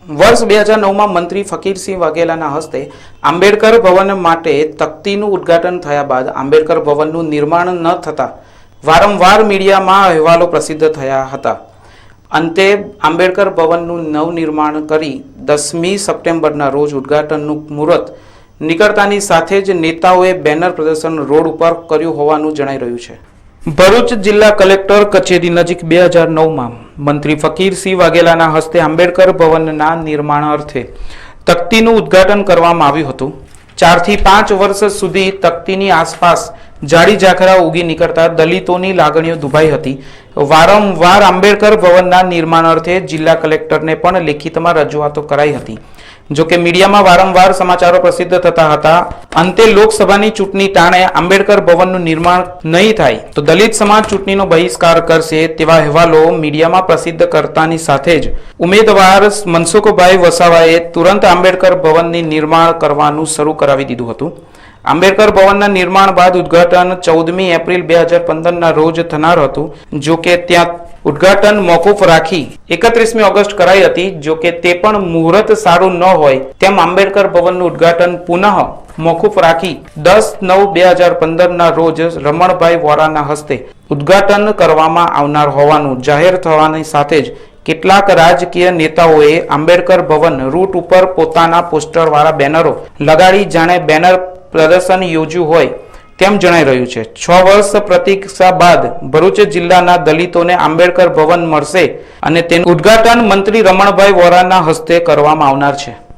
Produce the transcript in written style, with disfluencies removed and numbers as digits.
વર્ષ 2009 મંત્રી ફકીરસિંહ વાઘેલાના હસ્તે આંબેડકર ભવન માટે તકતીનું ઉદ્ઘાટન થયા બાદ આંબેડકર ભવનનું નિર્માણ ન થતા વારંવાર મીડિયામાં અહેવાલો પ્રસિદ્ધ થયા હતા। અંતે આંબેડકર ભવનનું નવનિર્માણ કરી 10મી સપ્ટેમ્બરના રોજ ઉદ્ઘાટનનું મુહૂર્ત નીકળતાની સાથે જ નેતાઓએ બેનર પ્રદર્શન રોડ ઉપર કર્યું હોવાનું જણાઈ રહ્યું છે। ભરૂચ જિલ્લા કલેક્ટર કચેરી નજીક 2009માં મંત્રી ફકીરસિંહ વાઘેલાના હસ્તે આંબેડકર ભવનના નિર્માણ અર્થે તકતીનું ઉદ્ઘાટન કરવામાં આવ્યું હતું। 4 થી 5 વર્ષ સુધી તકતીની આસપાસ જાડી ઝાખરા ઉગી નીકળતા દલિતોની લાગણીઓ દુભાઈ હતી। વારંવાર આંબેડકર ભવનના નિર્માણ અર્થે જિલ્લા કલેક્ટરને પણ લેખિતમાં રજૂઆતો કરાઈ હતી। જો કે મીડિયામાં વારંવાર સમાચારો પ્રસિદ્ધ થતા હતા। અંતે લોકસભાની ચૂંટણી ટાણે આંબેડકર ભવનનું નિર્માણ નહીં થાય તો દલિત સમાજ ચૂંટણીનો બહિષ્કાર કરશે તેવા અહેવાલો મીડિયામાં પ્રસિદ્ધ કરતાની સાથે જ ઉમેદવાર મનસુખભાઈ વસાવાએ તુરંત આંબેડકર ભવનની નિર્માણ કરવાનું શરૂ કરાવી દીધું હતું। આંબેડકર ભવનના નિર્માણ બાદ ઉદ્ઘાટન 14મી એપ્રિલ 2015ના રોજ થનાર હતું। જો કે ત્યાં ઉદ્ઘાટન મોકૂફ રાખી 31મી ઓગસ્ટ કરાઈ હતી। જો કે તે પણ મુહૂર્ત સારું ન હોય તેમ આંબેડકર ભવનનું ઉદ્ઘાટન પુનઃ મોકૂફ રાખી 10/9/2015ના રોજ રમણભાઈ વોરાના હસ્તે ઉદ્ઘાટન કરવામાં આવનાર હોવાનું જાહેર થવાની સાથે જ કેટલાક રાજકીય નેતાઓએ આંબેડકર ભવન રૂટ ઉપર પોતાના પોસ્ટરવાળા બેનરો લગાડી જાણે બેનર પ્રદર્શન યોજ્યું હોય તેમ જણાઈ રહ્યું છે। 6 વર્ષ પ્રતીક્ષા બાદ ભરૂચ જિલ્લાના દલિતોને આંબેડકર ભવન મળશે અને તેનું ઉદ્ઘાટન મંત્રી રમણભાઈ વોરાના હસ્તે કરવામાં આવનાર છે।